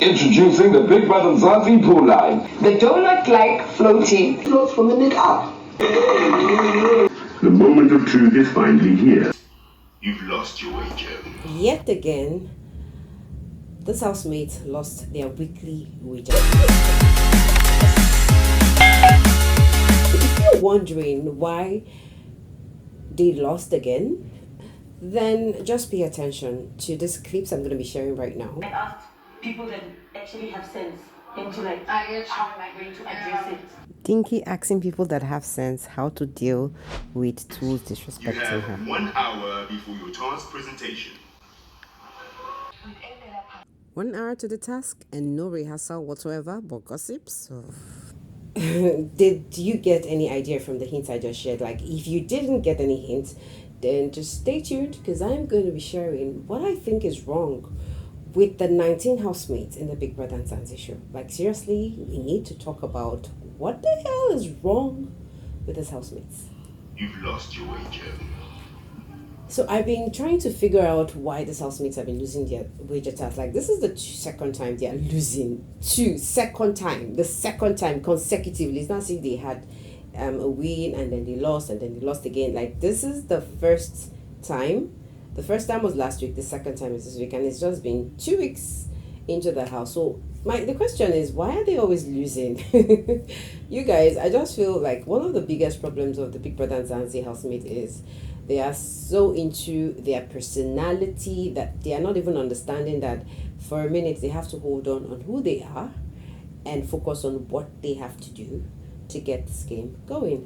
Introducing the Bbmzansi pool line. The donut-like floaty floats from the neck up. The moment of truth is finally here. You've lost your wager. Yet again, this housemate lost their weekly wager. If you're wondering why they lost again, then just pay attention to these clips I'm going to be sharing right now. I asked people that actually have sense into like how am I going to address it. Dinky asking people that have sense how to deal with tools disrespecting her. 1 hour before your task presentation. 1 hour to the task and no rehearsal whatsoever but gossips. So did you get any idea from the hints I just shared? Like, if you didn't get any hints, then just stay tuned, because I'm going to be sharing what I think is wrong with the 19 housemates in the Bbmzansi show. Like, seriously, we need to talk about what the hell is wrong with these housemates. You've lost your wager. So I've been trying to figure out why these housemates have been losing their wager task. Like, this is the second time they are losing. The second time consecutively. It's not as if they had a win and then they lost and then they lost again. Like, this is the first time. The first time was last week. The second time is this week, and it's just been 2 weeks into the house. So the question is, why are they always losing? You guys, I just feel like one of the biggest problems of the Bbmzansi housemate is they are so into their personality that they are not even understanding that for a minute they have to hold on who they are and focus on what they have to do to get this game going.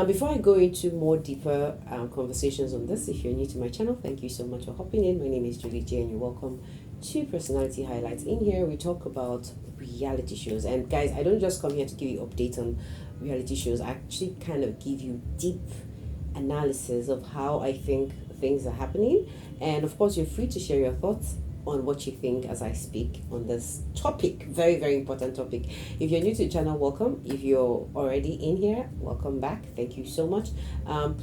Before I go into more deeper conversations on this, if you're new to my channel, thank you so much for hopping in. My name is Julie J and you're welcome to Personality Highlights. In here, we talk about reality shows. And guys, I don't just come here to give you updates on reality shows. I actually kind of give you deep analysis of how I think things are happening. And of course, you're free to share your thoughts on what you think as I speak on this topic. Very, very important topic. If you're new to the channel, welcome. If you're already in here, welcome back. Thank you so much.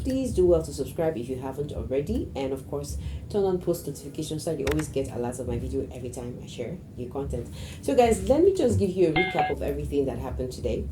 Please do well to subscribe if you haven't already, and of course turn on post notifications so that you always get alerts of my video every time I share new content. So guys, let me just give you a recap of everything that happened today.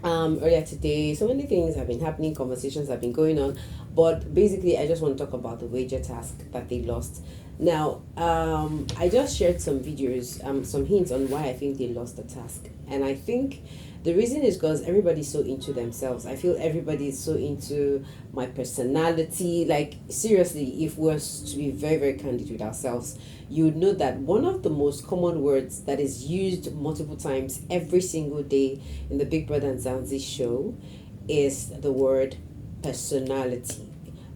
Earlier today, so many things have been happening, conversations have been going on, but basically I just want to talk about the wager task that they lost. Now, I just shared some videos, some hints on why I think they lost the task. And I think the reason is because everybody's so into themselves. I feel everybody is so into my personality. Like, seriously, if we're to be very, very candid with ourselves, you would know that one of the most common words that is used multiple times every single day in the Bbmzansi show is the word personality.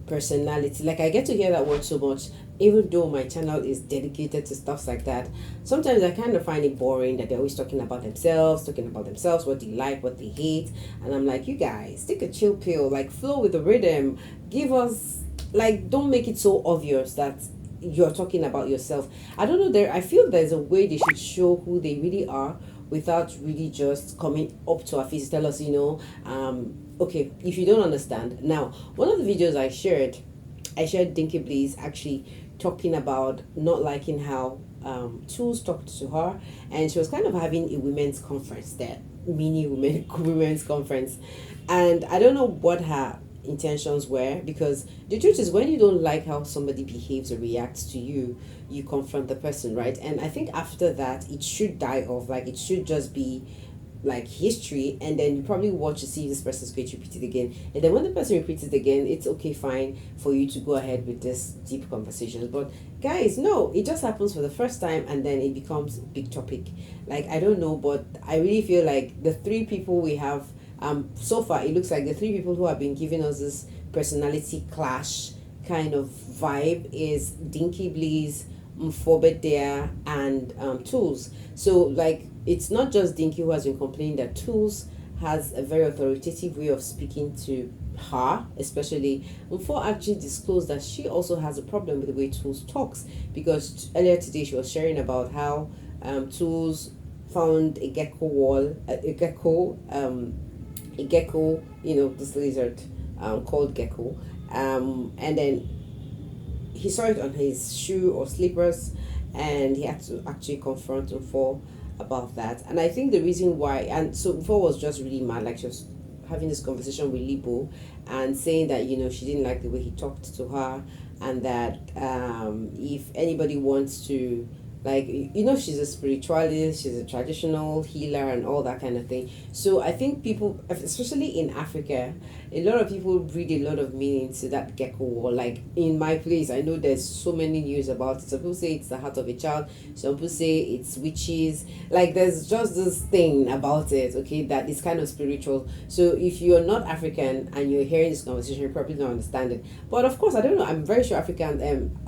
Personality. Like, I get to hear that word so much, even though my channel is dedicated to stuff like that. Sometimes I kind of find it boring that they're always talking about themselves, what they like, what they hate. And I'm like, you guys, take a chill pill, like flow with the rhythm. Give us, like, don't make it so obvious that you're talking about yourself. I don't know, I feel there's a way they should show who they really are without really just coming up to our face to tell us, okay, if you don't understand. Now, one of the videos I shared Dinky Blaze actually talking about not liking how Tools talked to her, and she was kind of having a women's conference there, mini women's conference, and I don't know what her intentions were, because the truth is, when you don't like how somebody behaves or reacts to you, you confront the person, right? And I think after that it should die off. Like, it should just be like history, and then you probably watch to see if this person's going to repeat it again, and then when the person repeats it again, it's okay, fine for you to go ahead with this deep conversations. But guys, no, it just happens for the first time and then it becomes a big topic. Like, I don't know, but I really feel like the three people we have so far, it looks like the three people who have been giving us this personality clash kind of vibe is Dinky Blaze, Mfobedea, and Tools. So, like, it's not just Dinky who has been complaining that Tools has a very authoritative way of speaking to her, especially Mfo actually disclosed that she also has a problem with the way Tools talks, because earlier today she was sharing about how Tools found a gecko wall, a gecko, this lizard called gecko, and then he saw it on his shoe or slippers, and he had to actually confront Ufo about that. And I think the reason why, and so Ufo was just really mad, like she was having this conversation with Libo and saying that, you know, she didn't like the way he talked to her, and that if anybody wants to, like, you know, she's a spiritualist, she's a traditional healer and all that kind of thing. So I think people, especially in Africa, a lot of people read a lot of meaning to that gecko wall. Like in my place, I know there's so many news about it. Some people say it's the heart of a child, some people say it's witches. Like there's just this thing about it, okay, that is kind of spiritual. So if you're not African and you're hearing this conversation, you probably don't understand it. But of course, I don't know, I'm very sure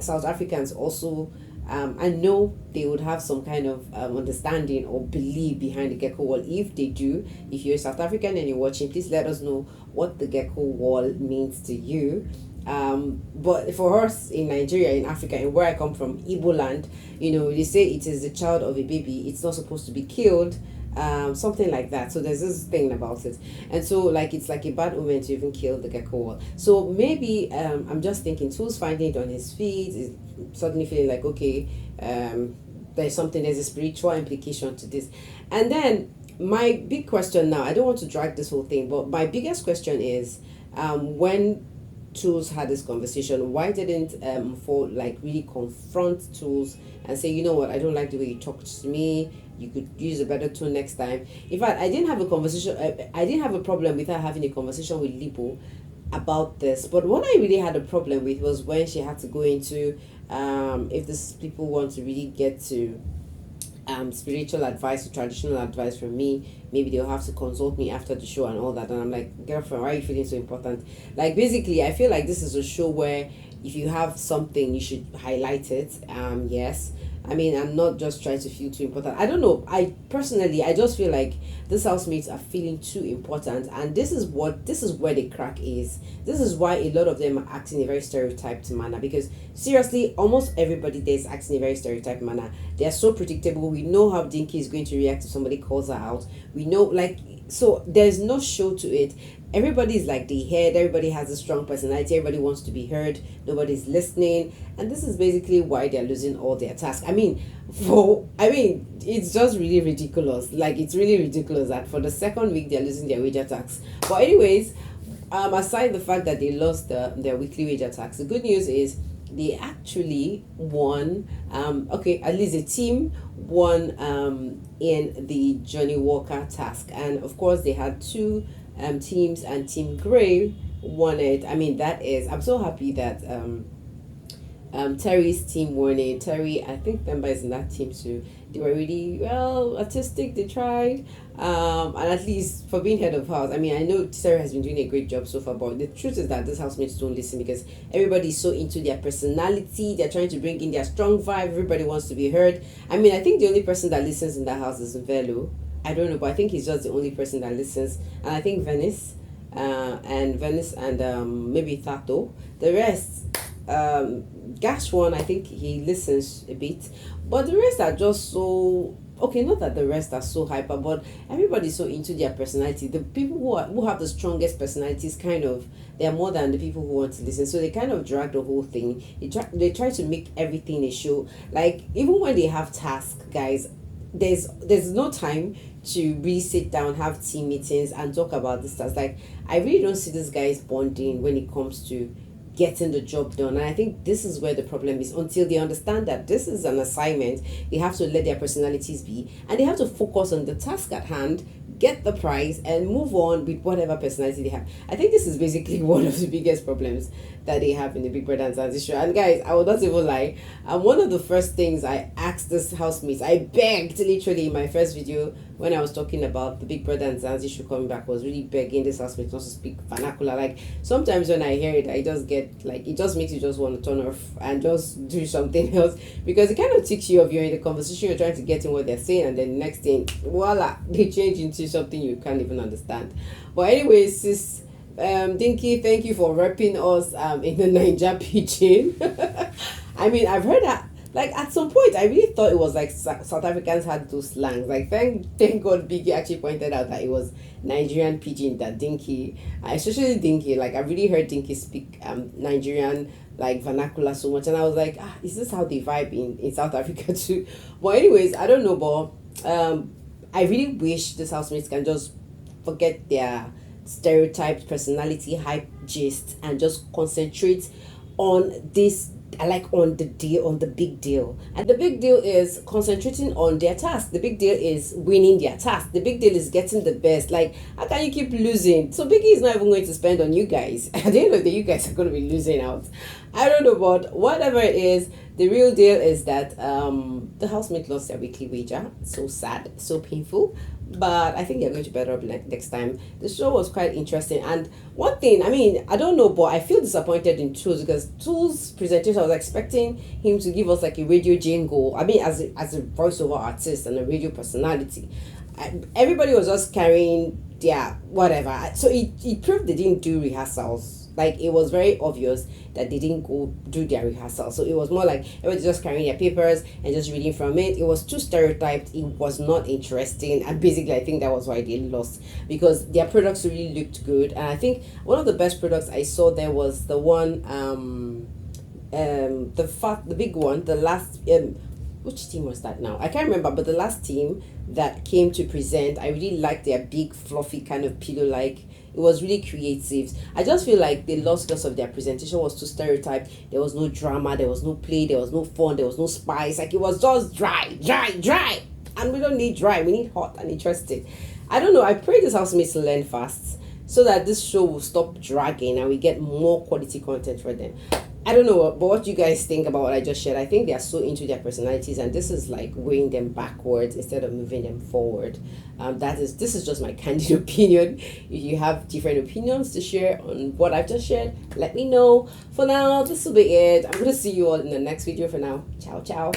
South Africans also, I know they would have some kind of understanding or belief behind the gecko wall. If they do, if you're South African and you're watching, please let us know what the gecko wall means to you. But for us in Nigeria, in Africa, and where I come from, Igbo land, you know, they say it is the child of a baby. It's not supposed to be killed. Something like that. So there's this thing about it, and so like it's like a bad omen to even kill the gecko wall. So maybe I'm just thinking Tools finding it on his feet is suddenly feeling like, okay, there's a spiritual implication to this. And then my big question now, I don't want to drag this whole thing, but my biggest question is, when Tools had this conversation, why didn't for like really confront Tools and say, you know what, I don't like the way you talked to me, you could use a better tone next time. In fact, I didn't have a conversation, I didn't have a problem with her having a conversation with Lipo about this, but what I really had a problem with was when she had to go into if these people want to really get to spiritual advice or traditional advice from me, maybe they'll have to consult me after the show and all that. And I'm like, girlfriend, why are you feeling so important? Like basically I feel like this is a show where if you have something you should highlight it. Yes, I mean, I'm not just trying to feel too important. I don't know. I personally, I just feel like these housemates are feeling too important, and this is where the crack is. This is why a lot of them are acting in a very stereotyped manner, because seriously, almost everybody there is acting in a very stereotyped manner. They are so predictable. We know how Dinky is going to react if somebody calls her out. We know, like, so there's no show to it. Everybody is like the head, everybody has a strong personality, everybody wants to be heard, nobody's listening, and this is basically why they're losing all their tasks. It's just really ridiculous. Like, it's really ridiculous that for the second week they're losing their wage attacks. But anyways, aside the fact that they lost their weekly wage attacks, the good news is they actually won. At least a team won in the Johnny Walker task, and of course they had two teams, and Team Grey won it. I mean, I'm so happy that Terry's team won it. Terry, I think Themba is in that team too. They were really well artistic. They tried, and at least for being head of house, I mean, I know Terry has been doing a great job so far. But the truth is that these housemates don't listen, because everybody's so into their personality. They're trying to bring in their strong vibe. Everybody wants to be heard. I mean, I think the only person that listens in that house is Velo. I don't know, but I think he's just the only person that listens. And I think Venice and maybe Tato. The rest, Gash one, I think he listens a bit. But the rest are just so... Okay, not that the rest are so hyper, but everybody's so into their personality. The people who have the strongest personalities, kind of, they're more than the people who want to listen. So they kind of drag the whole thing. They try to make everything a show. Like, even when they have tasks, guys, there's no time to really sit down, have team meetings and talk about this stuff. Like, I really don't see these guys bonding when it comes to getting the job done. And I think this is where the problem is. Until they understand that this is an assignment, they have to let their personalities be, and they have to focus on the task at hand, get the prize, and move on with whatever personality they have. I think this is basically one of the biggest problems that they have in the Big Brother and Zanzi show. And guys, I will not even lie, one of the first things I asked this housemates, I begged literally in my first video when I was talking about the Big Brother and Zanzi show coming back, was really begging this housemate not to speak vernacular. Like, sometimes when I hear it, I just get, like, it just makes you just want to turn off and just do something else, because it kind of ticks you off. You're in the conversation, you're trying to get in what they're saying, and then the next thing, voila, they change into something you can't even understand. But anyways, sis, Dinky, thank you for repping us in the Ninja Pidgin. I mean, I've heard that Like at some point, I really thought it was like South Africans had those slangs. Like thank God, Biggie actually pointed out that it was Nigerian pidgin that Dinky, especially Dinky. Like I really heard Dinky speak Nigerian like vernacular so much, and I was like, is this how they vibe in South Africa too? But anyways, I don't know, but I really wish this housemates can just forget their stereotyped personality hype gist and just concentrate on this, on the big deal. And the big deal is concentrating on their task. The big deal is winning their task. The big deal is getting the best. Like, how can you keep losing? So Biggie is not even going to spend on you guys. At the end of the day, you guys are going to be losing out. I don't know, but whatever it is, the real deal is that the housemate lost their weekly wager. So sad, so painful. But I think they're going to better up next time. The show was quite interesting. And one thing, I mean, I don't know, but I feel disappointed in Tools, because Tools' presentation, I was expecting him to give us like a radio jingle. I mean, as a voiceover artist and a radio personality. Everybody was just carrying their whatever. So it proved they didn't do rehearsals. Like, it was very obvious that they didn't go do their rehearsal. So it was more like everybody just carrying their papers and just reading from it. It was too stereotyped. It was not interesting. And basically, I think that was why they lost, because their products really looked good. And I think one of the best products I saw there was the one, the big one, the last, which team was that now? I can't remember, but the last team that came to present, I really liked their big, fluffy kind of pillow-like. It was really creative. I just feel like they lost because of their presentation was too stereotyped. There was no drama, there was no play, there was no fun, there was no spice. Like, it was just dry. And we don't need dry, we need hot and interesting. I don't know, I pray this housemates learn fast so that this show will stop dragging and we get more quality content for them. I don't know, but what you guys think about what I just shared? I think they are so into their personalities, and this is like weighing them backwards instead of moving them forward. This is just my candid opinion. If you have different opinions to share on what I've just shared, let me know. For now, this will be it. I'm gonna see you all in the next video. For now, ciao.